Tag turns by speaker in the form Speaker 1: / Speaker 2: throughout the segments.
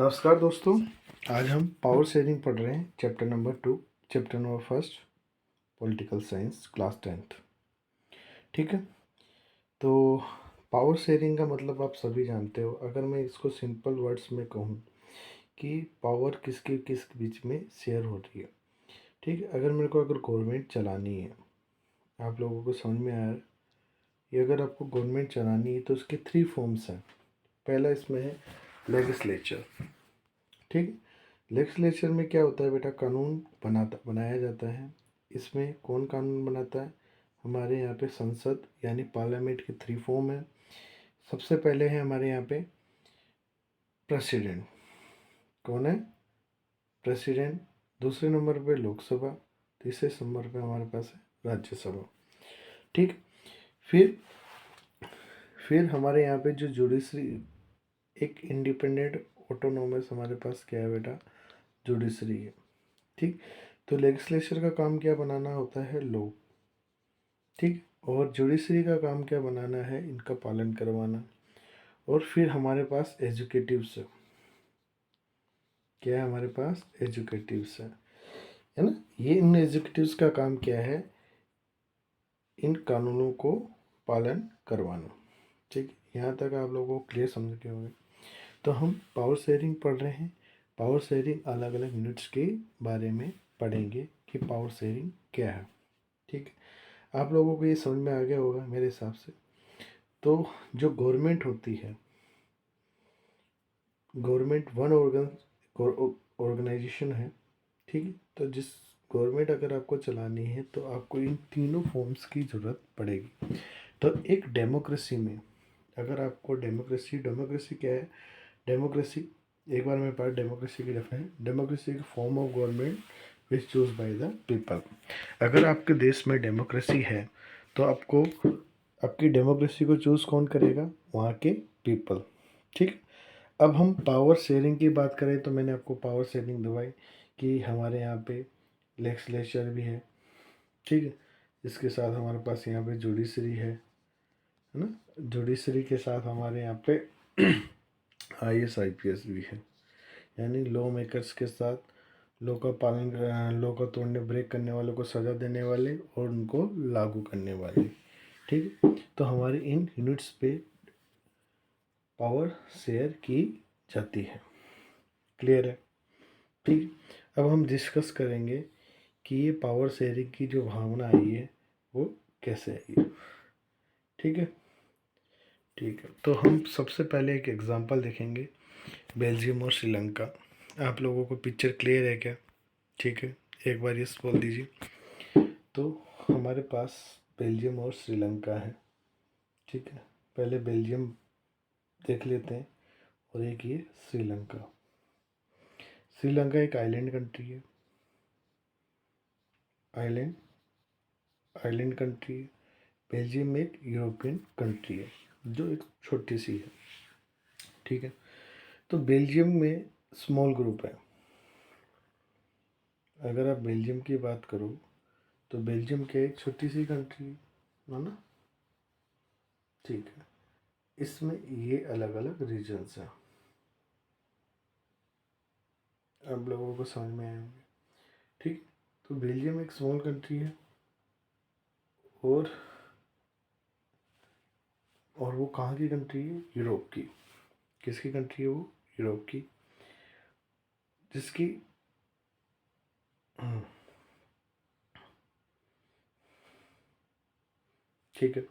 Speaker 1: नमस्कार दोस्तों। आज हम पावर शेयरिंग पढ़ रहे हैं chapter number 2, chapter number 1, political science, class 10th। ठीक है, तो पावर शेयरिंग का मतलब आप सभी जानते हो। अगर मैं इसको सिंपल वर्ड्स में कहूँ कि पावर किसके किस बीच में शेयर हो रही है। ठीक है, अगर गवर्नमेंट चलानी है, आप लोगों को समझ में आया ये, अगर आपको गवर्नमेंट चलानी है तो उसके 3 फॉर्म्स हैं। पहला इसमें है लेजिस्लेचर। ठीक है, लेजिस्लेचर में क्या होता है बेटा, कानून बनाया जाता है। इसमें कौन कानून बनाता है? हमारे यहाँ पे संसद यानी पार्लियामेंट के 3 फॉर्म है। सबसे पहले है हमारे यहाँ पे प्रेसिडेंट। कौन है? प्रेसिडेंट। दूसरे नंबर पे लोकसभा, तीसरे नंबर पे हमारे पास है राज्यसभा। ठीक, फिर हमारे यहाँ पे जो जुडिशरी, एक इंडिपेंडेंट ऑटोनोमस हमारे पास क्या है बेटा, जुडिशरी है। ठीक, तो लेजिस्लेचर का काम क्या बनाना होता है? लॉ। ठीक, और जुडिशरी का काम क्या बनाना है? इनका पालन करवाना। और फिर हमारे पास एजुकेटिव्स है। क्या है हमारे पास? एजुकेटिव्स है ना। ये इन एजुकेटिव्स का काम क्या है? इन कानूनों को पालन करवाना। ठीक, यहाँ तक आप लोगों को क्लियर समझ के होंगे। तो हम पावर शेयरिंग पढ़ रहे हैं। पावर शेयरिंग अलग अलग यूनिट्स के बारे में पढ़ेंगे कि पावर शेयरिंग क्या है। ठीक है, आप लोगों को ये समझ में आ गया होगा मेरे हिसाब से। तो जो गवर्नमेंट होती है, गवर्नमेंट वन ऑर्गेनाइजेशन है। ठीक है, तो जिस गवर्नमेंट अगर आपको चलानी है तो आपको इन तीनों फॉर्म्स की ज़रूरत पड़ेगी। तो एक डेमोक्रेसी में, अगर आपको डेमोक्रेसी क्या है? डेमोक्रेसी, एक बार मैं पढ़ डेमोक्रेसी की डेफिनेशन। डेमोक्रेसी एक form of government which choose by the people. अगर आपके देश में डेमोक्रेसी है तो आपको, आपकी डेमोक्रेसी को चूज़ कौन करेगा? वहाँ के पीपल। ठीक, अब हम पावर शेयरिंग की बात करें तो मैंने आपको पावर शेयरिंग दवाई कि हमारे यहाँ पे लेजिस्लेचर भी है। ठीक है, इसके साथ हमारे पास यहाँ पे जुडिशरी है ना। जुडिशरी के साथ हमारे यहाँ पे IAS IPS भी है, यानी लॉ मेकर्स के साथ लॉ का पालन, लॉ का तोड़ने, ब्रेक करने वालों को सज़ा देने वाले और उनको लागू करने वाले। ठीक है, तो हमारे इन यूनिट्स पे पावर शेयर की जाती है। क्लियर है? ठीक, अब हम डिस्कस करेंगे कि ये पावर शेयरिंग की जो भावना आई है वो कैसे आई है। ठीक है, ठीक है, तो हम सबसे पहले एक एग्जांपल देखेंगे, बेल्जियम और श्रीलंका। आप लोगों को पिक्चर क्लियर है क्या? ठीक है, एक बार यस बोल दीजिए। तो हमारे पास बेल्जियम और श्रीलंका है। ठीक है, पहले बेल्जियम देख लेते हैं और एक ये श्रीलंका। श्रीलंका एक आइलैंड कंट्री है। आइलैंड कंट्री है। बेल्जियम एक यूरोपियन कंट्री है जो एक छोटी सी है। ठीक है, तो बेल्जियम में स्मॉल ग्रुप है। अगर आप बेल्जियम की बात करो तो बेल्जियम क्या एक छोटी सी कंट्री है ना। ठीक है, इसमें ये अलग अलग रीजन्स हैं, आप लोगों को समझ में आएंगे। ठीक, तो बेल्जियम एक स्मॉल कंट्री है और वो कहाँ की कंट्री है? यूरोप की। किसकी कंट्री है वो? यूरोप की, जिसकी ठीक है,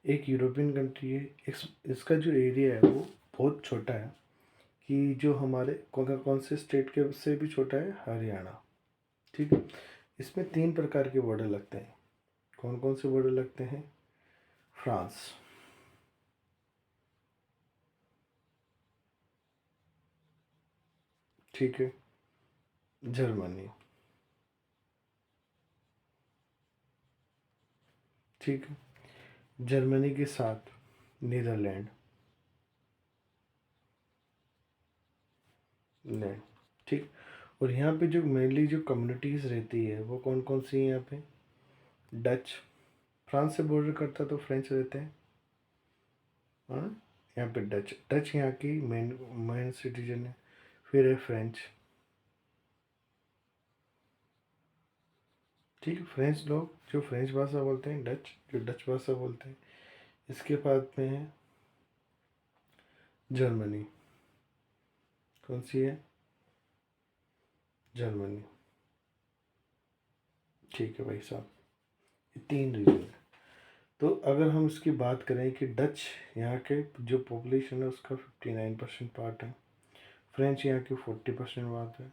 Speaker 1: एक यूरोपियन कंट्री है। इसका जो एरिया है वो बहुत छोटा है, कि जो हमारे कौन से स्टेट के से भी छोटा है? हरियाणा। ठीक है, इसमें 3 प्रकार के बॉर्डर लगते हैं। कौन कौन से बॉर्डर लगते हैं? फ्रांस, ठीक है, जर्मनी, ठीक है, जर्मनी के साथ नीदरलैंड, लैंड। ठीक, और यहाँ पे जो मेनली जो कम्युनिटीज़ रहती है वो कौन कौन सी है यहाँ पे? डच, फ्रांस से बॉर्डर करता तो फ्रेंच रहते हैं। हाँ, यहाँ पे डच यहाँ की मेन मेन सिटीजन है। फिर है फ्रेंच, ठीक है, फ्रेंच लोग जो फ्रेंच भाषा बोलते हैं, डच जो डच भाषा बोलते हैं। इसके बाद में है जर्मनी, कौन सी है, जर्मनी, ठीक है भाई साहब, ये 3 रीजन है। तो अगर हम इसकी बात करें कि डच यहाँ के जो पॉपुलेशन है उसका 59% पार्ट है, फ्रेंच यहाँ की 40% बात है,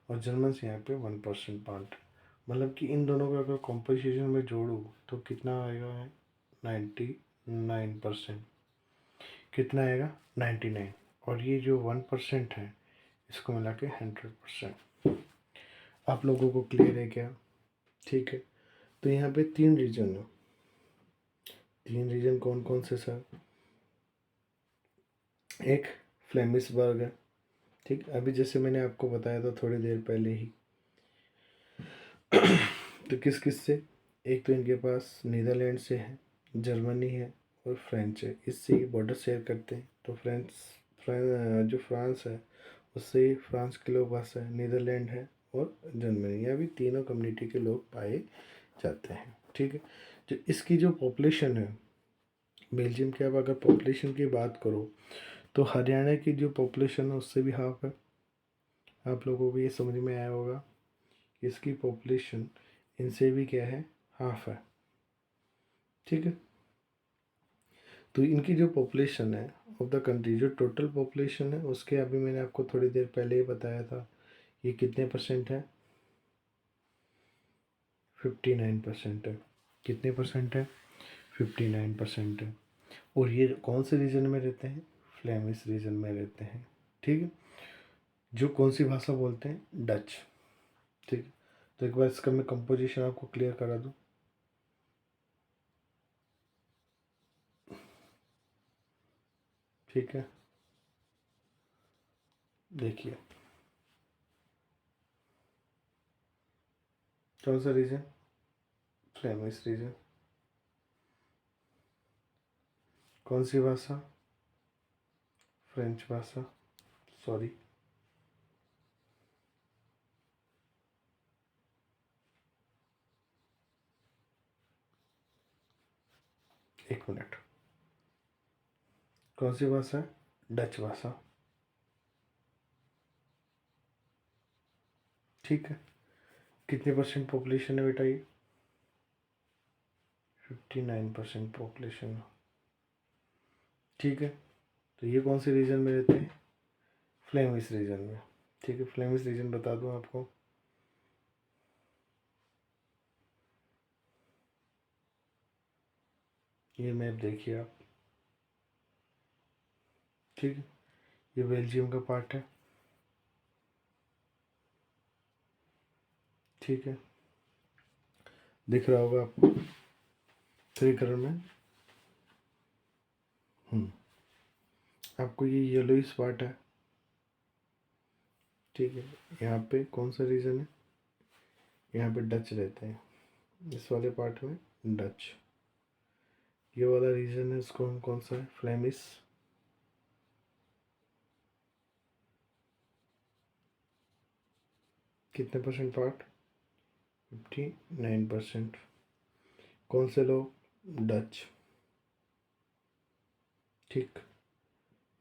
Speaker 1: और जर्मन यहाँ पे 1% पार्ट है। मतलब कि इन दोनों का अगर कॉम्पोजिशन में जोड़ूँ तो कितना आएगा, 99%, कितना आएगा 99, और ये जो 1% है इसको मिला के 100%। आप लोगों को क्लियर है क्या? ठीक है, तो यहाँ पे 3 रीजन है। 3 रीजन कौन कौन से सर? एक फ्लेमिशबर्ग है, ठीक, अभी जैसे मैंने आपको बताया था थोड़ी देर पहले ही। तो किस किस से? एक तो इनके पास नीदरलैंड से है, जर्मनी है और फ्रेंच है, इससे ही बॉर्डर शेयर करते हैं। तो जो फ्रांस है उससे फ्रांस के लोग बस है, नीदरलैंड है और जर्मनी, यह भी तीनों कम्युनिटी के लोग पाए जाते हैं, ठीक है। जो इसकी जो पॉपुलेशन है, बेल्जियम की अब अगर पॉपुलेशन की बात करो तो हरियाणा की जो पॉपुलेशन है उससे भी हाफ है। आप लोगों को ये समझ में आया होगा, इसकी पॉपुलेशन इनसे भी क्या है, हाफ है, ठीक है। तो इनकी जो पॉपुलेशन है ऑफ द कंट्री, जो टोटल पॉपुलेशन है उसके, अभी मैंने आपको थोड़ी देर पहले ही बताया था, ये कितने परसेंट है, 59% है। कितने परसेंट है, 59% है। और ये कौन से रीजन में रहते हैं, फ्लेमिश रीजन में रहते हैं, ठीक है। जो कौन सी भाषा बोलते हैं, डच, ठीक है। तो एक बार इसका मैं कंपोजिशन आपको क्लियर करा दूँ। ठीक है, देखिए कौन सा रीजन, फ्लेमिश रीजन, कौन सी भाषा, फ्रेंच भाषा, सॉरी, एक मिनट, कौन सी भाषा है, डच भाषा, ठीक है। कितने परसेंट पॉपुलेशन है बेटा ये, 59% पॉपुलेशन, ठीक है। तो ये कौन से रीजन में रहते हैं, फ्लेमिश रीजन में, ठीक है। फ्लेमिश रीजन बता दूं आपको, ये मैप देखिए आप, ठीक है, ये बेल्जियम का पार्ट है, ठीक है, दिख रहा होगा आपको 3 कलर में। आपको ये येलोइश पार्ट है, ठीक है। यहाँ पे कौन सा रीजन है, यहाँ पे डच रहते हैं, इस वाले पार्ट में डच। ये वाला रीजन है, इसको हम कौन सा है, फ्लेमिश, कितने परसेंट पार्ट, 59%। कौन से लोग, डच, ठीक।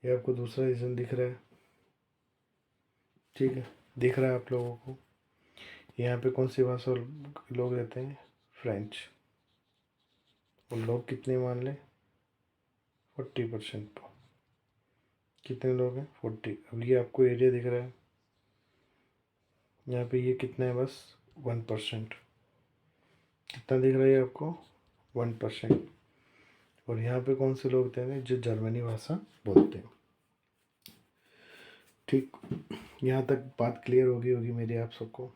Speaker 1: ये आपको दूसरा रीजन दिख रहा है, ठीक है, दिख रहा है आप लोगों को। यहाँ पे कौन सी भाषा लोग रहते हैं, फ्रेंच, और लोग कितने मान लें, 40%। कितने लोग हैं, 40। अब ये आपको एरिया दिख रहा है, यहाँ पे ये कितना है, बस 1%। कितना दिख रहा है आपको, 1%। और यहाँ पे कौन से लोग रहते हैं, जो जर्मनी भाषा बोलते हैं, ठीक। यहाँ तक बात क्लियर होगी होगी मेरी आप सबको,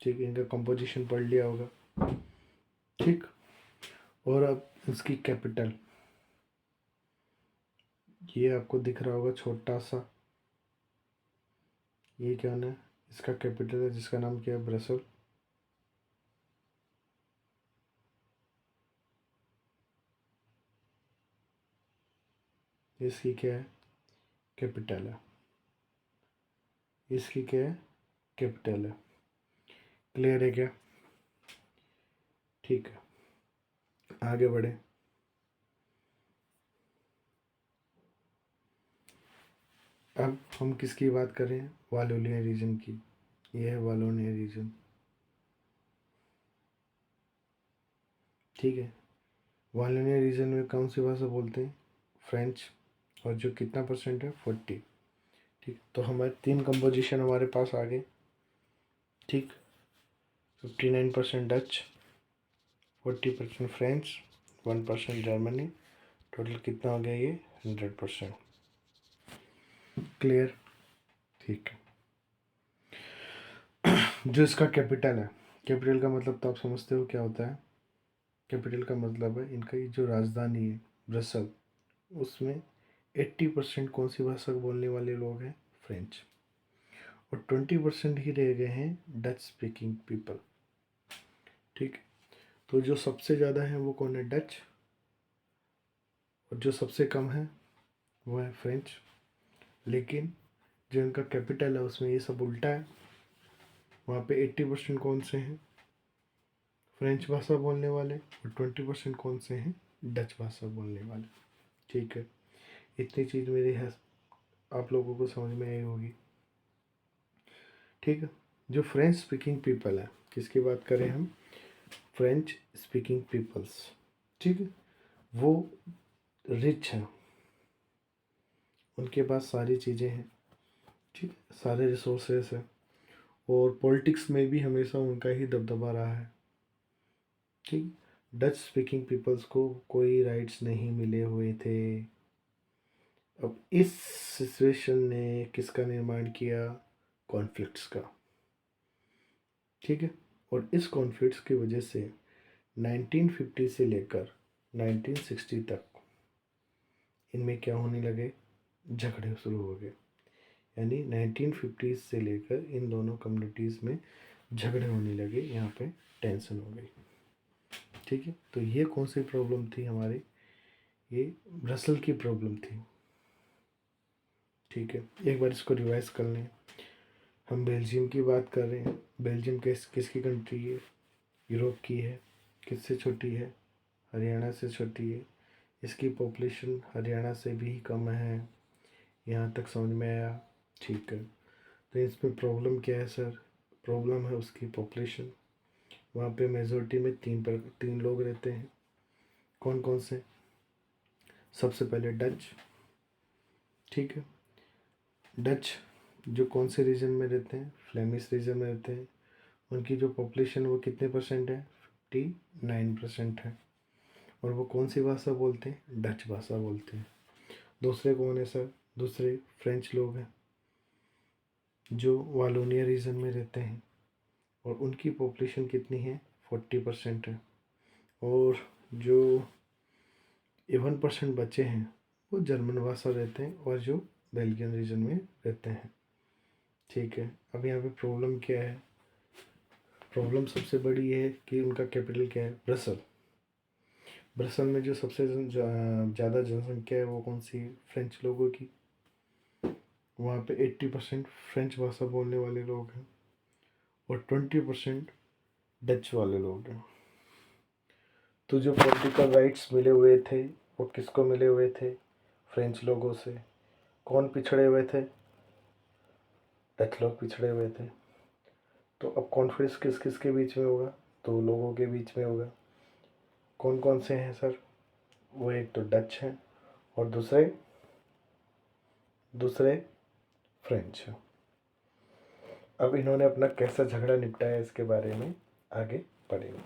Speaker 1: ठीक। इनका कंपोजिशन पढ़ लिया होगा, ठीक। और अब इसकी कैपिटल, ये आपको दिख रहा होगा छोटा सा, ये क्या है, इसका कैपिटल है जिसका नाम क्या है, ब्रसल। इसकी क्या है, कैपिटल है, इसकी क्या है, कैपिटल है। क्लियर है क्या? ठीक है, आगे बढ़े। अब हम किसकी बात करें? वालोनिया रीजन की। यह है वालोनिया रीजन। ठीक है, वालोनिया रीजन में कौन सी भाषा बोलते हैं? फ्रेंच। और जो कितना परसेंट है? 40। ठीक, तो हमारे 3 कंपोजिशन हमारे पास आ गए। ठीक, 59% डच, 40% फ्रेंच, 1% जर्मनी, टोटल कितना हो गया ये? 100%। क्लियर? ठीक है, जो इसका कैपिटल है, कैपिटल का मतलब तो आप समझते हो क्या होता है। कैपिटल का मतलब है इनका ये जो राजधानी है ब्रसल, उसमें 80% कौन सी भाषा बोलने वाले लोग हैं? फ्रेंच। और 20% ही रह गए हैं डच स्पीकिंग पीपल। ठीक, तो जो सबसे ज़्यादा है वो कौन है? डच। और जो सबसे कम है वो है फ्रेंच। लेकिन जो इनका कैपिटल है उसमें ये सब उल्टा है। वहाँ पे 80% कौन से हैं? फ्रेंच भाषा बोलने वाले, और 20% कौन से हैं? डच भाषा बोलने वाले। ठीक है, इतनी चीज़ मेरी है, आप लोगों को समझ में आई होगी। ठीक है, जो फ्रेंच स्पीकिंग पीपल है, किसकी बात करें हम? French speaking peoples. ठीक है, वो रिच हैं, उनके पास सारी चीज़ें हैं। ठीक, सारे रिसोर्सेस हैं, और पॉलिटिक्स में भी हमेशा उनका ही दबदबा रहा है। ठीक, डच स्पीकिंग पीपल्स को कोई राइट्स नहीं मिले हुए थे। अब इस सिचुएशन ने किसका निर्माण किया? कॉन्फ्लिक्ट्स का। ठीक है, और इस कॉन्फ्लिक्ट्स की वजह से 1950 से लेकर 1960 तक इनमें क्या होने लगे? झगड़े शुरू हो गए। यानी 1950 से लेकर इन दोनों कम्युनिटीज़ में झगड़े होने लगे, यहाँ पे टेंशन हो गई। ठीक है, तो ये कौन सी प्रॉब्लम थी हमारी? ये ब्रसल की प्रॉब्लम थी। ठीक है, एक बार इसको रिवाइज कर लें। हम बेल्जियम की बात कर रहे हैं। बेल्जियम किसकी कंट्री है? यूरोप की है। किससे छोटी है? हरियाणा से छोटी है। इसकी पॉपुलेशन हरियाणा से भी कम है। यहाँ तक समझ में आया? ठीक है, तो इसमें प्रॉब्लम क्या है सर? प्रॉब्लम है उसकी पॉपुलेशन। वहाँ पे मेजोरिटी में तीन लोग रहते हैं। कौन कौन से? सबसे पहले डच। ठीक है, डच जो कौन से रीजन में रहते हैं? फ्लेमिश रीजन में रहते हैं। उनकी जो पॉपुलेशन वो कितने परसेंट है? 59% है। और वो कौन सी भाषा बोलते हैं? डच भाषा बोलते हैं। दूसरे कौन है सर? दूसरे फ्रेंच लोग हैं जो वालोनिया रीजन में रहते हैं, और उनकी पॉपुलेशन कितनी है? 40% है। और जो 1% बचे हैं वो जर्मन भाषा रहते हैं, और जो बेल्जियन रीजन में रहते हैं। ठीक है, अब यहाँ पे प्रॉब्लम क्या है? प्रॉब्लम सबसे बड़ी है कि उनका कैपिटल क्या है? ब्रसल। ब्रसल में जो सबसे ज़्यादा जनसंख्या है वो कौन सी है? फ्रेंच लोगों की। वहाँ पे 80% फ्रेंच भाषा बोलने वाले लोग हैं, और 20% डच वाले लोग हैं। तो जो पॉलिटिकल राइट्स मिले हुए थे वो किसको मिले हुए थे? फ्रेंच लोगों से। कौन पिछड़े हुए थे? डच लोग पिछड़े हुए थे। तो अब कॉन्फ्लिक्ट किस किस के बीच में होगा? दो लोगों के बीच में होगा। कौन कौन से हैं सर? वो एक तो डच हैं, और दूसरे दूसरे फ्रेंच हैं। अब इन्होंने अपना कैसा झगड़ा निपटाया इसके बारे में आगे पढ़ेंगे।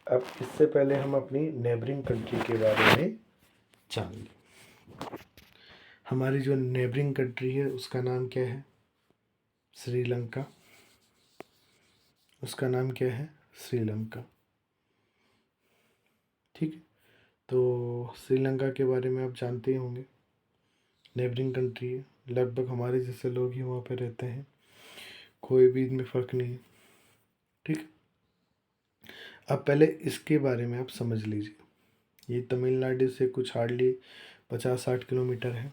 Speaker 1: अब इससे पहले हम अपनी नेबरिंग कंट्री के बारे में जान लें। हमारी जो नेबरिंग कंट्री है उसका नाम क्या है? श्रीलंका। उसका नाम क्या है? श्रीलंका। ठीक है, तो श्रीलंका के बारे में आप जानते ही होंगे। नेबरिंग कंट्री है, लगभग हमारे जैसे लोग ही वहाँ पे रहते हैं, कोई भी इनमें फ़र्क नहीं है। ठीक, अब पहले इसके बारे में आप समझ लीजिए। ये तमिलनाडु से कुछ हार्डली 50-60 किलोमीटर है।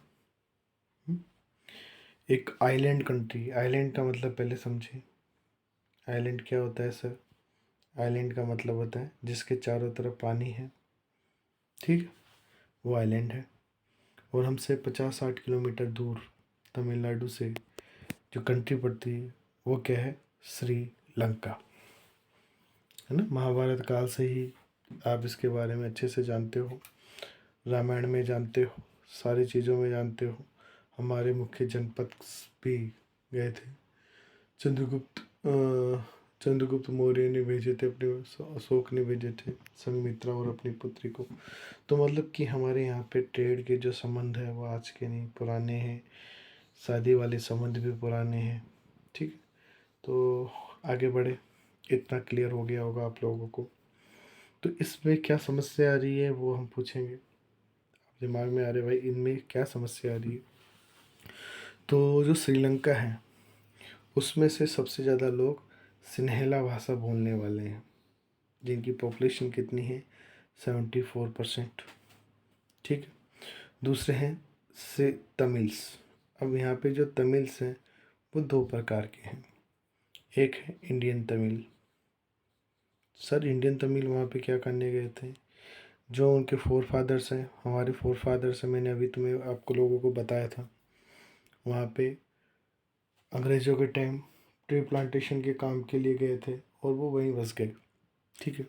Speaker 1: एक आइलैंड कंट्री, आइलैंड का मतलब पहले समझे। आइलैंड क्या होता है सर? आइलैंड का मतलब होता है जिसके चारों तरफ पानी है, ठीक है, वो आइलैंड है। और हमसे 50-60 किलोमीटर दूर तमिलनाडु से जो कंट्री पड़ती है वो क्या है? श्रीलंका, है ना। महाभारत काल से ही आप इसके बारे में अच्छे से जानते हो, रामायण में जानते हो, सारी चीज़ों में जानते हो। हमारे मुख्य जनपद भी गए थे। चंद्रगुप्त चंद्रगुप्त मौर्य ने भेजे थे अपने, अशोक ने भेजे थे संघमित्रा और अपनी पुत्री को। तो मतलब कि हमारे यहाँ पे ट्रेड के जो संबंध है वो आज के नहीं, पुराने हैं। शादी वाले संबंध भी पुराने हैं, ठीक। तो आगे बढ़े, इतना क्लियर हो गया होगा आप लोगों को। तो इसमें क्या समस्या आ रही है वो हम पूछेंगे। दिमाग में आ रहे भाई इनमें क्या समस्या आ रही है। तो जो श्रीलंका है उसमें से सबसे ज़्यादा लोग सिन्हेला भाषा बोलने वाले हैं, जिनकी पॉपुलेशन कितनी है? 74%, ठीक है। दूसरे हैं से तमिल्स। अब यहाँ पे जो तमिल्स हैं वो दो प्रकार के हैं। एक है Indian Tamil. Sir Indian Tamil वहाँ पे क्या करने गए थे? जो उनके फोर फादर्स हैं, हमारे फोर फादर्स हैं, मैंने अभी तुम्हें आपको लोगों को बताया था। वहाँ पे अंग्रेज़ों के टाइम ट्री प्लांटेशन के काम के लिए गए थे और वो वहीं बस गए, ठीक है।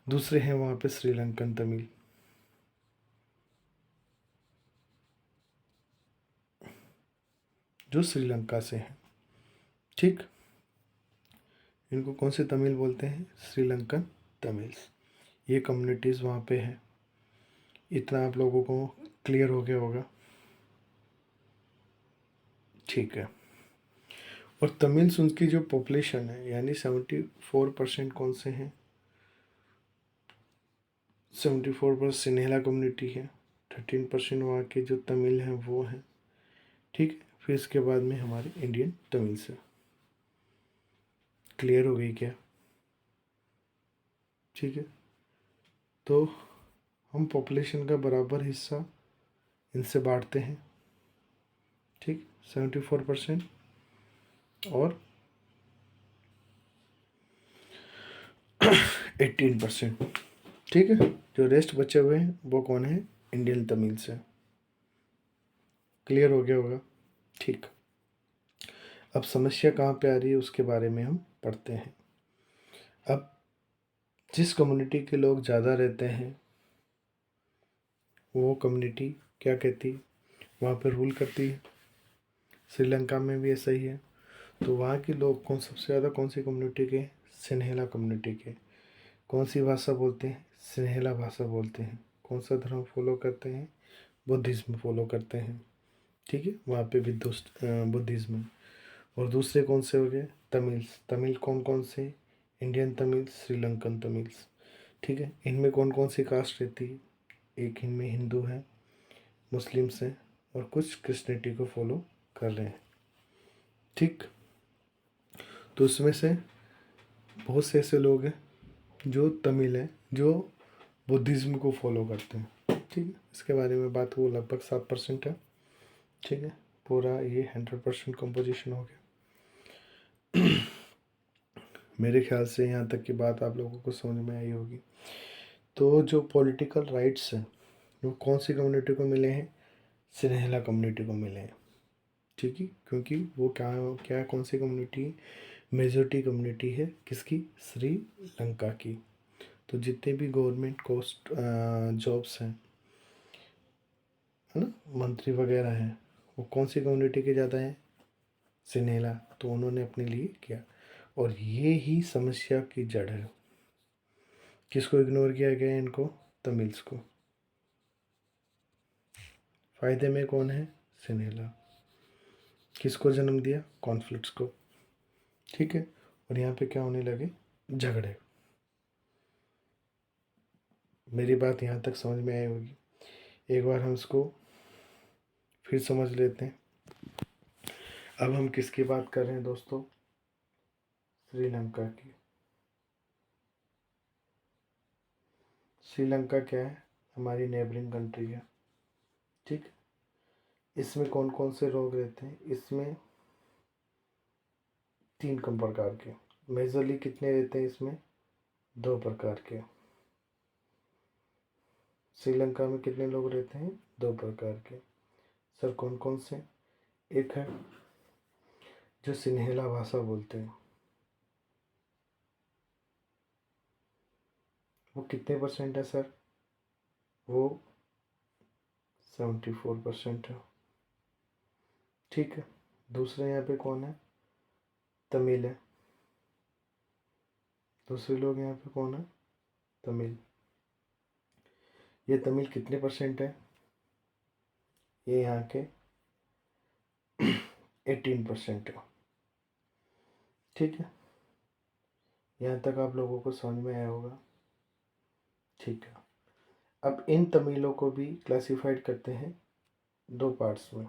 Speaker 1: दूसरे हैं वहाँ पे श्रीलंकन तमिल, जो श्रीलंका से हैं, ठीक। इनको कौन से तमिल बोलते हैं? श्रीलंकन तमिल्स। ये कम्युनिटीज़ वहाँ पे हैं। इतना आप लोगों को क्लियर हो गया होगा, ठीक है। और तमिल्स उनकी जो पॉपुलेशन है यानी 74% कौन से हैं? 74% सिन्हेला कम्युनिटी है। 13% वहाँ के जो तमिल हैं वो हैं, ठीक है। फिर इसके बाद में हमारे इंडियन तमिल्स है। क्लियर हो गई क्या? ठीक है। तो हम पॉपुलेशन का बराबर हिस्सा इनसे बांटते हैं, ठीक। 74% और 18%, ठीक है। जो रेस्ट बचे हुए हैं वो कौन है? इंडियन तमिल से। क्लियर हो गया होगा, ठीक। अब समस्या कहाँ पे आ रही है उसके बारे में हम पढ़ते हैं। अब जिस कम्युनिटी के लोग ज़्यादा रहते हैं वो कम्युनिटी क्या कहती है? वहाँ पर रूल करती है। श्रीलंका में भी ऐसा ही है। तो वहाँ के लोग सबसे ज़्यादा कौन सी कम्युनिटी के? सिन्हेला कम्युनिटी के। कौन सी भाषा बोलते हैं? सिन्हेला भाषा बोलते हैं। कौन सा धर्म फॉलो करते हैं? बुद्धिज़्म फॉलो करते हैं, ठीक है। वहाँ पे भी बुद्धिज़्म। और दूसरे कौन से हो गए? तमिल्स। तमिल कौन कौन से? इंडियन तमिल, श्रीलंकन तमिल्स, ठीक है। इनमें कौन कौन सी कास्ट रहती है? एक इनमें हिंदू है, मुस्लिम्स हैं और कुछ क्रिश्चियनिटी को फॉलो कर रहे हैं, ठीक। तो उसमें से बहुत से ऐसे लोग हैं जो तमिल हैं जो बुद्धिज़्म को फॉलो करते हैं, ठीक है। इसके बारे में बात वो लगभग 7% है, ठीक है। पूरा ये 100% कंपोजिशन हो गया। मेरे ख्याल से यहाँ तक की बात आप लोगों को समझ में आई होगी। तो जो पॉलिटिकल राइट्स हैं वो कौन सी कम्युनिटी को मिले हैं? सिन्हेला कम्युनिटी को मिले हैं, ठीक है। क्योंकि वो क्या क्या कौन सी कम्युनिटी? मेजॉरिटी कम्युनिटी है किसकी? श्रीलंका की। तो जितने भी गवर्नमेंट कोस्ट जॉब्स हैं, है ना, मंत्री वगैरह हैं, वो कौन सी कम्युनिटी के ज़्यादा हैं? सिन्हेला। तो उन्होंने अपने लिए किया। और ये ही समस्या की जड़ है। किसको इग्नोर किया गया? इनको, तमिल्स को। फायदे में कौन है? सिन्हेला। किसको जन्म दिया? कॉन्फ्लिक्ट्स को, ठीक है। और यहाँ पे क्या होने लगे? झगड़े। मेरी बात यहाँ तक समझ में आई होगी। एक बार हम इसको फिर समझ लेते हैं। अब हम किसकी बात कर रहे हैं दोस्तों? श्रीलंका की। श्रीलंका क्या है? हमारी नेबरिंग कंट्री है, ठीक। इसमें कौन कौन से रोग रहते हैं? इसमें 3 कम प्रकार के। मेजरली कितने रहते हैं इसमें? 2 प्रकार के। श्रीलंका में कितने लोग रहते हैं? 2 प्रकार के। सर कौन कौन से? एक है जो सिन्हेला भाषा बोलते हैं, वो कितने परसेंट है सर? वो 74% है। ठीक है। दूसरे यहाँ पे कौन है? तमिल है। दूसरे लोग यहाँ पे कौन है? तमिल। ये तमिल कितने परसेंट है? ये यहाँ के 18% है। ठीक है, यहाँ तक आप लोगों को समझ में आया होगा। ठीक है, अब इन तमिलों को भी क्लासिफाइड करते हैं 2 पार्ट्स में।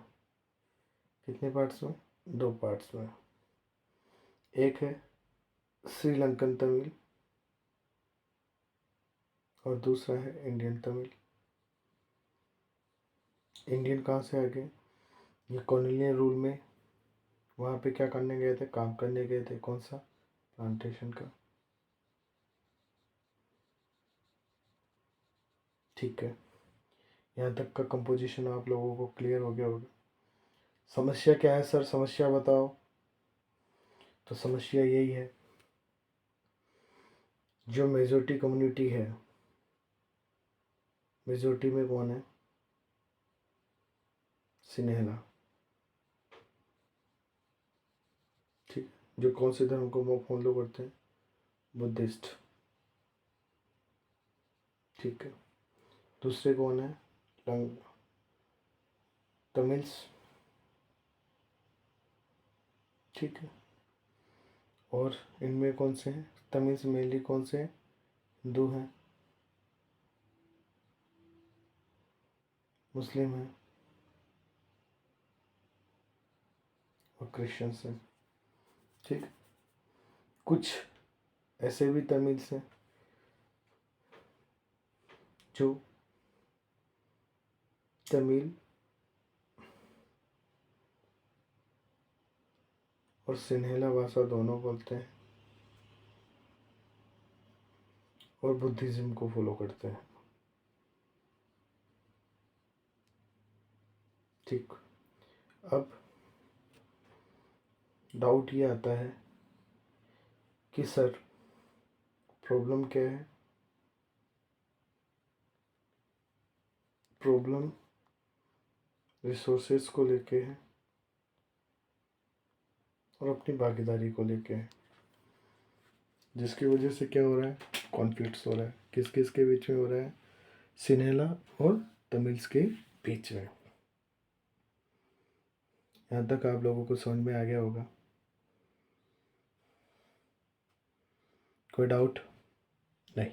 Speaker 1: कितने पार्ट्स में? 2 पार्ट्स में। एक है श्रीलंकन तमिल और दूसरा है इंडियन तमिल। इंडियन कहाँ से आ गए? ये कॉलोनियल रूल में वहाँ पे क्या करने गए थे? काम करने गए थे। कौन सा? प्लांटेशन का। ठीक है, यहाँ तक का कंपोजिशन आप लोगों को क्लियर हो गया होगा। समस्या क्या है सर? समस्या बताओ। तो समस्या यही है, जो मेजोरिटी कम्युनिटी है, मेजोरिटी में कौन है? सिन्हेला। ठीक, जो कौन से धर्म को वो फॉलो करते हैं? बुद्धिस्ट। ठीक है। दूसरे कौन है? तमिल्स। ठीक है। और इनमें कौन से हैं? तमिल्स मेनली कौन से हैं? हिंदू हैं, मुस्लिम हैं और क्रिश्चियंस हैं। ठीक। कुछ ऐसे भी तमिल्स हैं जो तमिल और सिन्हेला भाषा दोनों बोलते हैं और बुद्धिज्म को फॉलो करते हैं। ठीक। अब डाउट ये आता है कि सर प्रॉब्लम क्या है? प्रॉब्लम रिसोर्सेज को लेके है और अपनी भागीदारी को लेके है, जिसकी वजह से क्या हो रहा है? कॉन्फ्लिक्ट्स हो रहा है। किस किस के बीच में हो रहा है? सिन्हेला और तमिल्स के बीच में। यहाँ तक आप लोगों को समझ में आ गया होगा। कोई डाउट? नहीं।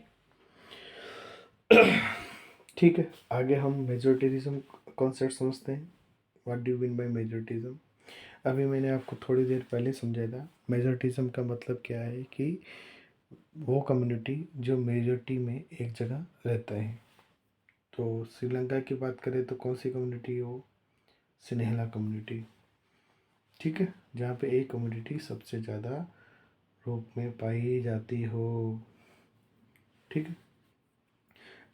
Speaker 1: ठीक है, आगे हम मेजोरिटिज्म कॉन्सेप्ट समझते हैं। What do you mean by majoritism? अभी मैंने आपको थोड़ी देर पहले समझाया था। मेजोरिटिज्म का मतलब क्या है कि वो कम्युनिटी जो मेजोरिटी में एक जगह रहता है। तो श्रीलंका की बात करें तो कौन सी कम्युनिटी हो? सिन्हेला कम्युनिटी। ठीक है, जहाँ पे एक कम्युनिटी सबसे ज़्यादा रूप में पाई जाती हो। ठीक है,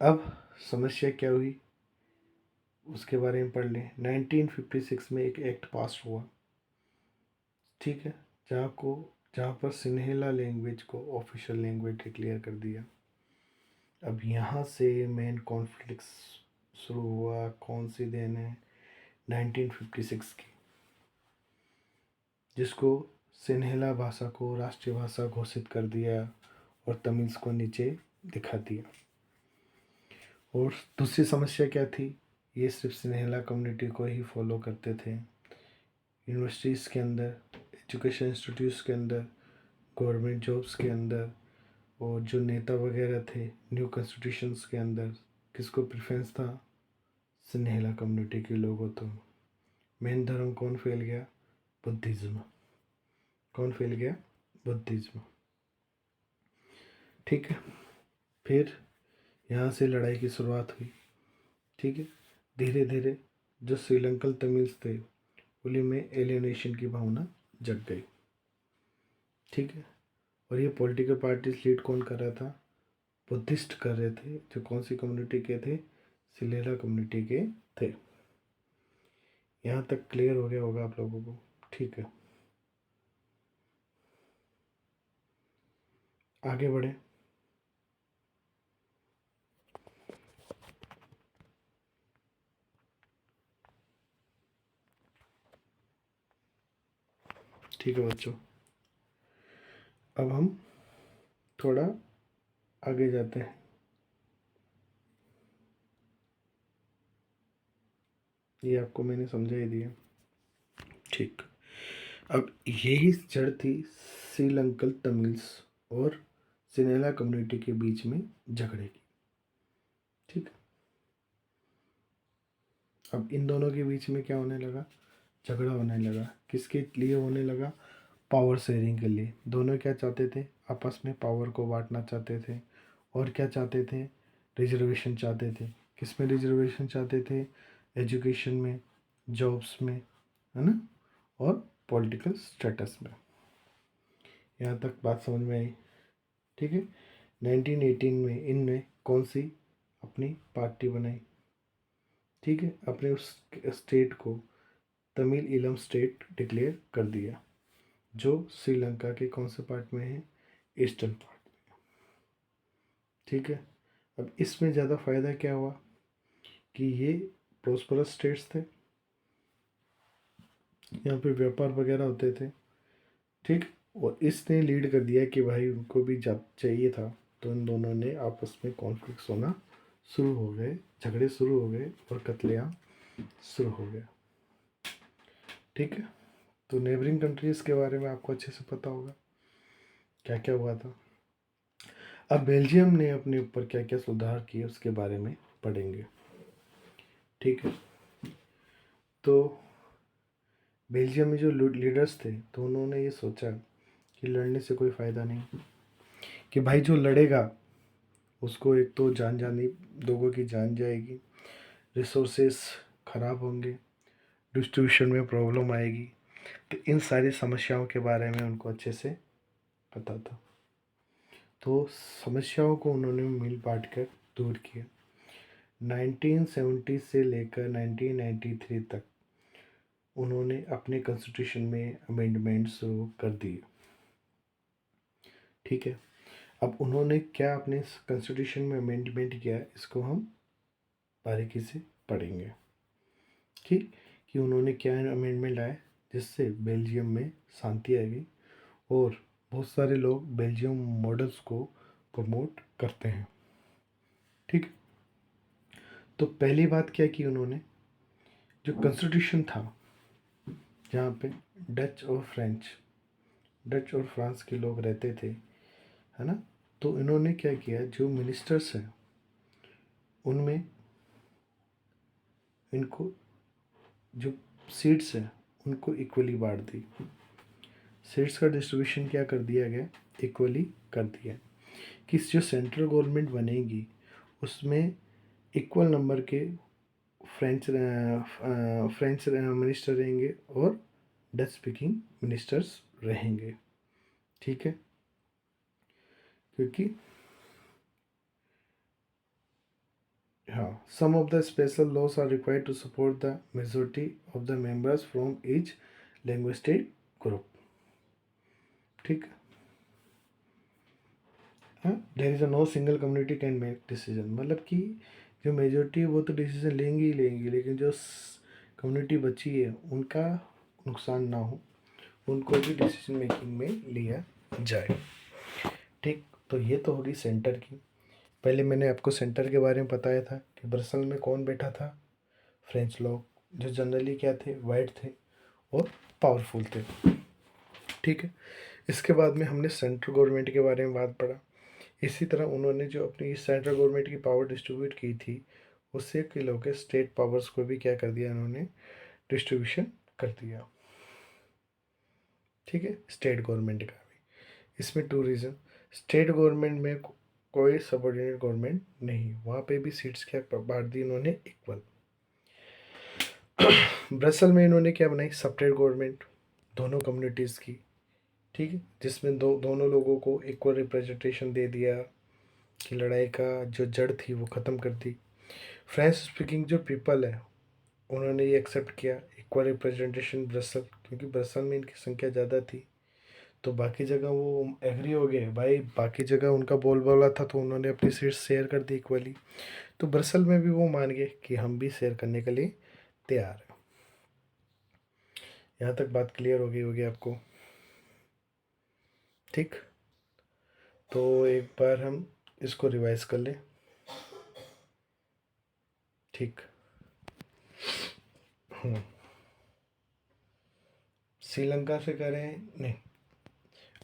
Speaker 1: अब समस्या क्या हुई उसके बारे में पढ़ लें। 1956 में एक एक्ट पास हुआ। ठीक है, जहाँ पर सिन्हेला लैंग्वेज को ऑफिशियल लैंग्वेज डिक्लेयर कर दिया। अब यहाँ से मेन कॉन्फ्लिक्ट शुरू हुआ। कौन सी देन है? 1956 की, जिसको सिन्हेला भाषा को राष्ट्रीय भाषा घोषित कर दिया और तमिल्स को नीचे दिखा दिया। और दूसरी समस्या क्या थी? ये सिर्फ सिन्हेला कम्युनिटी को ही फॉलो करते थे। यूनिवर्सिटीज़ के अंदर, एजुकेशन इंस्टीट्यूट्स के अंदर, गवर्नमेंट जॉब्स के अंदर, और जो नेता वगैरह थे न्यू कॉन्स्टिट्यूशंस के अंदर, किसको प्रेफरेंस था? सिन्हेला कम्युनिटी के लोगों। तो मेन धर्म कौन फैल गया? बुद्धिज्म। कौन फैल गया? बुद्धिज्म। ठीक है, फिर यहाँ से लड़ाई की शुरुआत हुई। ठीक है, धीरे धीरे जो श्रीलंकन तमिल्स थे उन्हीं में एलियनेशन की भावना जग गई। ठीक है। और ये पॉलिटिकल पार्टीज लीड कौन कर रहा था? बुद्धिस्ट कर रहे थे, जो कौन सी कम्युनिटी के थे? सिलेला कम्युनिटी के थे। यहाँ तक क्लियर हो गया होगा आप लोगों को? ठीक है, आगे बढ़े। ठीक है बच्चों, अब हम थोड़ा आगे जाते हैं। ये आपको मैंने समझा ही दिया। ठीक, अब यही जड़ थी श्रीलंकन तमिल्स और सिनेला कम्युनिटी के बीच में झगड़े की। ठीक, अब इन दोनों के बीच में क्या होने लगा? झगड़ा होने लगा। किसके लिए होने लगा? पावर शेयरिंग के लिए। दोनों क्या चाहते थे? आपस में पावर को बांटना चाहते थे। और क्या चाहते थे? रिजर्वेशन चाहते थे। किस में रिजर्वेशन चाहते थे? एजुकेशन में, जॉब्स में, है ना, और पॉलिटिकल स्टेटस में। यहाँ तक बात समझ में आई? ठीक है। 1918 में इनने कौन सी अपनी पार्टी बनाई? ठीक है, अपने उस स्टेट को तमिल इलम स्टेट डिक्लेयर कर दिया, जो श्रीलंका के कौन से पार्ट में है? ईस्टर्न पार्ट में। ठीक है। अब इसमें ज़्यादा फ़ायदा क्या हुआ कि ये प्रोस्परस स्टेट्स थे, यहाँ पे व्यापार वगैरह होते थे। ठीक, और इसने लीड कर दिया कि भाई उनको भी जब चाहिए था, तो इन दोनों ने आपस में कॉन्फ्लिक्ट होना शुरू हो गए, झगड़े शुरू हो गए और कत्लेआम शुरू हो गया। ठीक है, तो नेबरिंग कंट्रीज़ के बारे में आपको अच्छे से पता होगा क्या क्या हुआ था। अब बेल्जियम ने अपने ऊपर क्या क्या सुधार किए उसके बारे में पढ़ेंगे। ठीक है, तो बेल्जियम में जो लीडर्स थे तो उन्होंने ये सोचा कि लड़ने से कोई फ़ायदा नहीं, कि भाई जो लड़ेगा उसको एक तो जान जानी, लोगों की जान जाएगी, रिसोर्सेस ख़राब होंगे, डिस्ट्रीब्यूशन में प्रॉब्लम आएगी। तो इन सारी समस्याओं के बारे में उनको अच्छे से पता था, तो समस्याओं को उन्होंने मिल बांट कर दूर किया। 1970 से लेकर 1993 तक उन्होंने अपने कॉन्स्टिट्यूशन में अमेंडमेंट शुरू कर दिए। ठीक है, अब उन्होंने क्या अपने कॉन्स्टिट्यूशन में अमेंडमेंट किया, इसको हम बारीकी से पढ़ेंगे। ठीक, कि उन्होंने क्या अमेंडमेंट लाए जिससे बेल्जियम में शांति आ गई और बहुत सारे लोग बेल्जियम मॉडल्स को प्रमोट करते हैं। ठीक, तो पहली बात क्या की उन्होंने, जो कॉन्स्टिट्यूशन था जहाँ पे डच और फ्रांस के लोग रहते थे, है ना, तो इन्होंने क्या किया, जो मिनिस्टर्स हैं उनमें इनको जो सीट्स हैं उनको इक्वली बांट दी। सीट्स का डिस्ट्रीब्यूशन क्या कर दिया गया? इक्वली कर दिया, कि जो सेंट्रल गवर्नमेंट बनेगी उसमें इक्वल नंबर के फ्रेंच मिनिस्टर रहेंगे और डच स्पीकिंग मिनिस्टर्स रहेंगे। ठीक है, क्योंकि हाँ, some of the special laws are required to support the majority of the members from each linguistic group. ठीक, there is a no single community can make decision, मतलब कि जो मेजोरिटी है वो तो डिसीजन लेंगी ही लेंगी, लेकिन जो कम्युनिटी बची है उनका नुकसान ना हो, उनको भी डिसीजन मेकिंग में लिया जाए। ठीक, तो ये तो होगी सेंटर की। पहले मैंने आपको सेंटर के बारे में बताया था कि ब्रसल में कौन बैठा था? फ्रेंच लोग, जो जनरली क्या थे? वाइट थे और पावरफुल थे। ठीक है, इसके बाद में हमने सेंट्रल गवर्नमेंट के बारे में बात पढ़ा। इसी तरह उन्होंने जो अपनी सेंट्रल गवर्नमेंट की पावर डिस्ट्रीब्यूट की थी, उससे के लोग के स्टेट पावर्स को भी क्या कर दिया इन्होंने? डिस्ट्रीब्यूशन कर दिया। ठीक है, स्टेट गवर्नमेंट का भी। इसमें टू रीज़न, स्टेट गवर्नमेंट में कोई सबऑर्डिनेट गवर्नमेंट नहीं, वहाँ पे भी सीट्स क्या बांट दी इन्होंने? इक्वल। ब्रसल में इन्होंने क्या बनाई, सेपरेट गवर्नमेंट दोनों कम्युनिटीज़ की, ठीक है, जिसमें दोनों लोगों को इक्वल रिप्रेजेंटेशन दे दिया, कि लड़ाई का जो जड़ थी वो ख़त्म कर दी। फ्रेंच स्पीकिंग जो पीपल है उन्होंने ये एक्सेप्ट किया इक्वल रिप्रेजेंटेशन ब्रसल, क्योंकि ब्रसल में इनकी संख्या ज़्यादा थी, तो बाकी जगह वो एग्री हो गए भाई, बाकी जगह उनका बोलबाला था तो उन्होंने अपनी सीट शेयर कर दी इक्वली, तो ब्रसल में भी वो मान गए कि हम भी शेयर करने के लिए तैयार हैं। यहाँ तक बात क्लियर होगी आपको, ठीक। तो एक बार हम इसको रिवाइज कर लें, ठीक। श्रीलंका से करें, नहीं,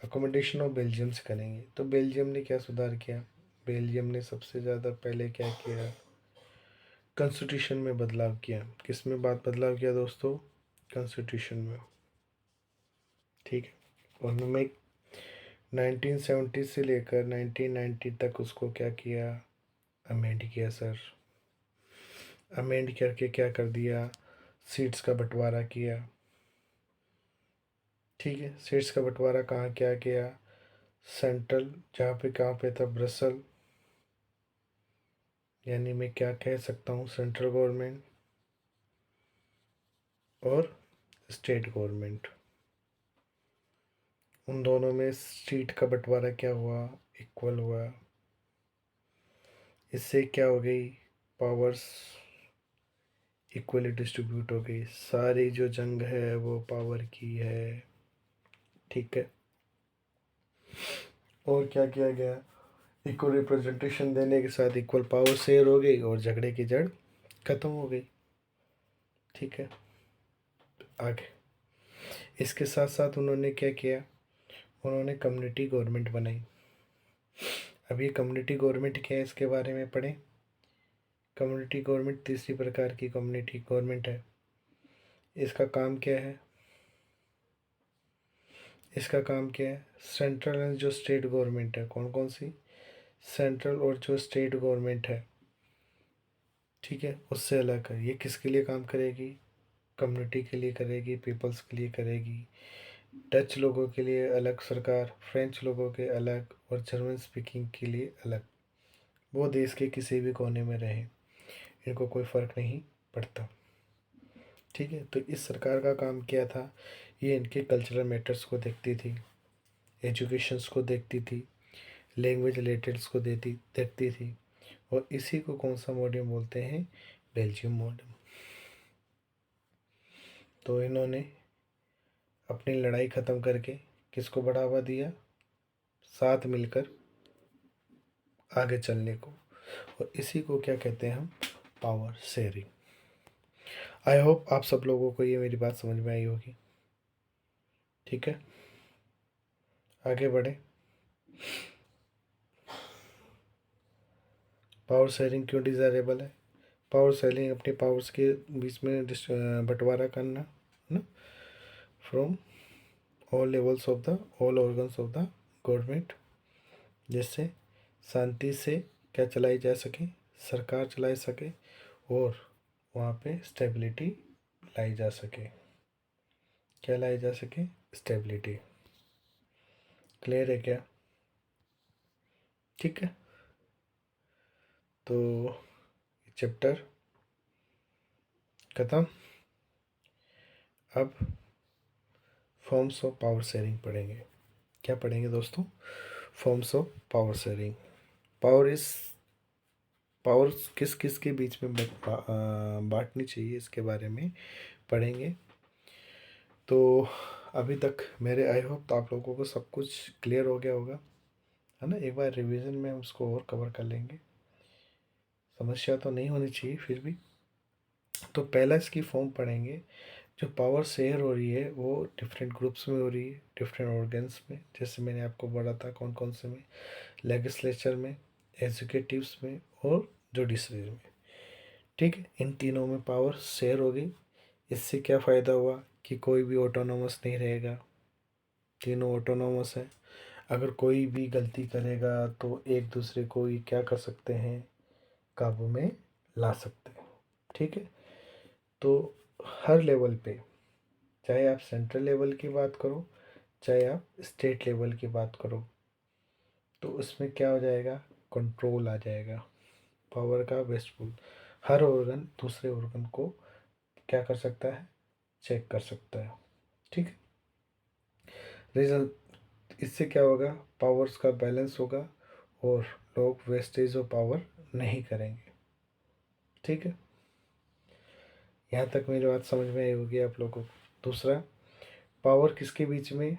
Speaker 1: अकोमोडेशन ऑफ बेल्जियम से करेंगे। तो बेल्जियम ने क्या सुधार किया, बेल्जियम ने सबसे ज़्यादा पहले क्या किया, कॉन्स्टिट्यूशन में बदलाव किया। किस में बदलाव किया दोस्तों, कॉन्स्टिट्यूशन में, ठीक है। और उन्होंने 1970 से लेकर 1990 तक उसको क्या किया, अमेंड किया सर। अमेंड करके क्या कर दिया, सीट्स का बंटवारा किया, ठीक है। सीट्स का बंटवारा कहाँ क्या किया, सेंट्रल, जहाँ पे कहाँ पे था, ब्रसल, यानी मैं क्या कह सकता हूँ, सेंट्रल गवर्नमेंट और स्टेट गवर्नमेंट, उन दोनों में सीट का बंटवारा क्या हुआ, इक्वल हुआ। इससे क्या हो गई, पावर्स इक्वली डिस्ट्रीब्यूट हो गई, सारी जो जंग है वो पावर की है, ठीक है। और क्या किया गया, इक्वल रिप्रेजेंटेशन देने के साथ इक्वल पावर शेयर हो गई और झगड़े की जड़ खत्म हो गई, ठीक है। आगे इसके साथ साथ उन्होंने क्या किया, उन्होंने कम्युनिटी गवर्नमेंट बनाई। अब ये कम्युनिटी गवर्नमेंट क्या है, इसके बारे में पढ़ें। कम्युनिटी गवर्नमेंट तीसरी प्रकार की कम्युनिटी गवर्नमेंट है। इसका काम क्या है, इसका काम क्या है, सेंट्रल एंड जो स्टेट गवर्नमेंट है, कौन कौन सी, सेंट्रल और जो स्टेट गवर्नमेंट है, ठीक है, उससे अलग है। ये किसके लिए काम करेगी, कम्युनिटी के लिए करेगी, पीपल्स के लिए करेगी। डच लोगों के लिए अलग सरकार, फ्रेंच लोगों के अलग, और जर्मन स्पीकिंग के लिए अलग। वो देश के किसी भी कोने में रहे, इनको कोई फ़र्क नहीं पड़ता, ठीक है। तो इस सरकार का काम क्या था, ये इनके कल्चरल मैटर्स को देखती थी, एजुकेशंस को देखती थी, लैंग्वेज रिलेटेड्स को देखती थी। और इसी को कौन सा मॉडर्न बोलते हैं, बेल्जियम मॉडर्न। तो इन्होंने अपनी लड़ाई ख़त्म करके किसको बढ़ावा दिया, साथ मिलकर आगे चलने को, और इसी को क्या कहते हैं हम, पावर शेयरिंग। आई होप आप सब लोगों को ये मेरी बात समझ में आई होगी, ठीक है। आगे बढ़े, पावर शेयरिंग क्यों डिज़ायरेबल है, पावर शेयरिंग अपने पावर्स के बीच में बंटवारा करना, है ना, from all levels of the all organs of the government, जिससे शांति से क्या चलाई जा सके, सरकार चलाई सके, और वहाँ पे स्टेबिलिटी लाई जा सके, क्या लाई जा सके, स्टेबिलिटी। क्लियर है क्या, ठीक है। तो चैप्टर खत्म। अब फॉर्म्स ऑफ पावर शेयरिंग पढ़ेंगे। क्या पढ़ेंगे दोस्तों, forms of power sharing. Power इस, पावर किस किस के बीच में बांटनी चाहिए, इसके बारे में पढ़ेंगे। तो अभी तक मेरे आई होप तो आप लोगों को सब कुछ क्लियर हो गया होगा, है ना। एक बार रिवीजन में हम उसको और कवर कर लेंगे, समस्या तो नहीं होनी चाहिए फिर भी। तो पहला इसकी फॉर्म पढ़ेंगे, जो पावर शेयर हो रही है वो डिफरेंट ग्रुप्स में हो रही है, डिफरेंट ऑर्गन्स में, जैसे मैंने आपको बोला था कौन कौन से में, लेजिस्लेचर में, एग्जीक्यूटिव्स में, और जुडिशरी में, ठीक है। इन तीनों में पावर शेयर हो गई। इससे क्या फ़ायदा हुआ कि कोई भी ऑटोनोमस नहीं रहेगा, तीनों ऑटोनोमस है। अगर कोई भी गलती करेगा तो एक दूसरे को ही क्या कर सकते हैं, काबू में ला सकते हैं, ठीक है। तो हर लेवल पे, चाहे आप सेंट्रल लेवल की बात करो, चाहे आप स्टेट लेवल की बात करो, तो उसमें क्या हो जाएगा, कंट्रोल आ जाएगा, पावर का वेस्टफुल। हर ऑर्गन दूसरे ऑर्गन को क्या कर सकता है, चेक कर सकता है। ठीक है, रिजल्ट इससे क्या होगा, पावर्स का बैलेंस होगा और लोग वेस्टेज ऑफ पावर नहीं करेंगे। ठीक है, यहाँ तक मेरी बात समझ में आई होगी आप लोगों को। दूसरा, पावर किसके बीच में,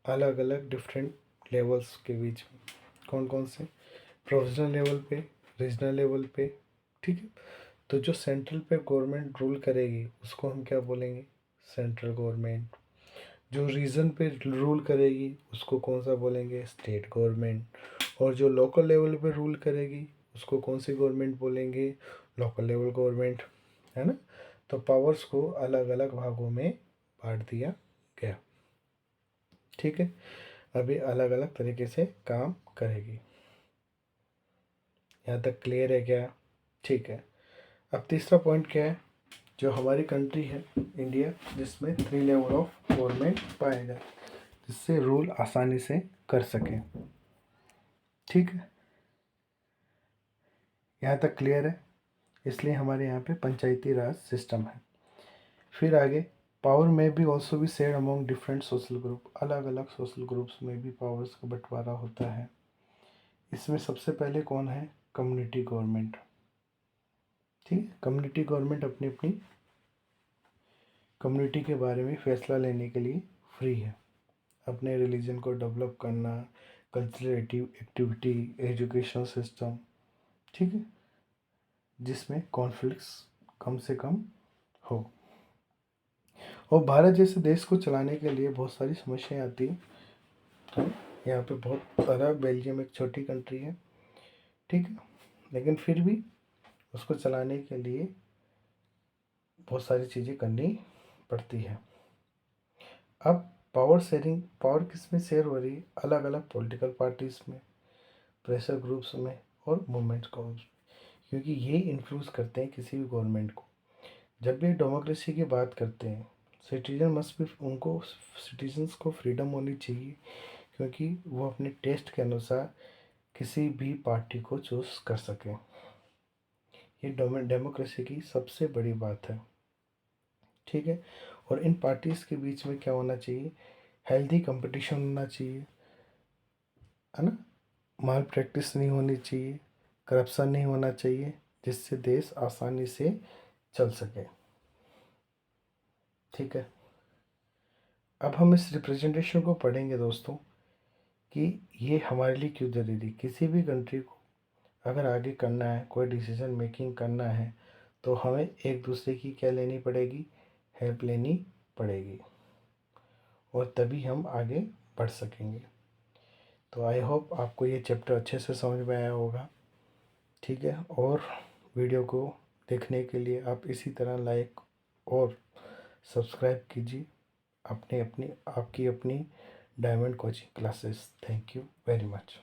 Speaker 1: अलग अलग डिफरेंट लेवल्स के बीच में। कौन कौन से, प्रोविजनल लेवल पे, रीजनल लेवल पे। ठीक है, तो जो सेंट्रल पे गवर्नमेंट रूल करेगी उसको हम क्या बोलेंगे, सेंट्रल गवर्नमेंट। जो रीजन पे रूल करेगी उसको कौन सा बोलेंगे, स्टेट गवर्नमेंट। और जो लोकल लेवल पे रूल करेगी उसको कौन सी गवर्नमेंट बोलेंगे, लोकल लेवल गवर्नमेंट। है ना, तो पावर्स को अलग अलग भागों में बांट दिया गया। ठीक है, अभी अलग अलग तरीके से काम करेगी। यहाँ तक क्लियर है क्या? ठीक है, अब तीसरा पॉइंट क्या है, जो हमारी कंट्री है इंडिया, जिसमें 3 लेवल ऑफ गवर्नमेंट पाया जाए, जिससे रूल आसानी से कर सकें। ठीक है, यहाँ तक क्लियर है, इसलिए हमारे यहाँ पे पंचायती राज सिस्टम है। फिर आगे, पावर में भी ऑल्सो भी share among different social group, अलग अलग सोशल ग्रुप्स में भी पावर्स का बंटवारा होता है। इसमें सबसे पहले कौन है, कम्युनिटी गवर्नमेंट। ठीक है, कम्युनिटी गवर्नमेंट अपनी अपनी कम्युनिटी के बारे में फैसला लेने के लिए फ्री है। अपने रिलीजन को डेवलप करना, कल्चरल एक्टिविटी, एजुकेशन सिस्टम। ठीक है, जिसमें कॉन्फ्लिक्ट्स कम से कम हो। और भारत जैसे देश को चलाने के लिए बहुत सारी समस्याएं आती हैं। तो यहाँ पे बहुत सारा, बेल्जियम एक छोटी कंट्री है, ठीक है, लेकिन फिर भी उसको चलाने के लिए बहुत सारी चीज़ें करनी पड़ती है। अब पावर शेयरिंग, पावर किस में शेयर हो रही है, अलग अलग पॉलिटिकल पार्टीज में, प्रेशर ग्रुप्स में और मूवमेंट्स को, क्योंकि ये इन्फ्लुएंस करते हैं किसी भी गवर्नमेंट को। जब भी डेमोक्रेसी की बात करते हैं, सिटीजन मस्ट भी, उनको सिटीजन्स को फ्रीडम होनी चाहिए, क्योंकि वो अपने टेस्ट के अनुसार किसी भी पार्टी को चूज कर सकें। ये डेमोक्रेसी की सबसे बड़ी बात है। ठीक है, और इन पार्टीज के बीच में क्या होना चाहिए, हेल्दी कंपटीशन होना चाहिए, है ना, माल प्रैक्टिस नहीं होनी चाहिए, करप्शन नहीं होना चाहिए, जिससे देश आसानी से चल सके। ठीक है, अब हम इस रिप्रेजेंटेशन को पढ़ेंगे दोस्तों, कि ये हमारे लिए क्यों ज़रूरी। किसी भी कंट्री को अगर आगे करना है, कोई डिसीजन मेकिंग करना है, तो हमें एक दूसरे की क्या लेनी पड़ेगी, हेल्प लेनी पड़ेगी, और तभी हम आगे बढ़ सकेंगे। तो आई होप आपको ये चैप्टर अच्छे से समझ में आया होगा। ठीक है, और वीडियो को देखने के लिए आप इसी तरह लाइक और सब्सक्राइब कीजिए अपनी अपनी आपकी अपनी diamond coaching classes. Thank you very much.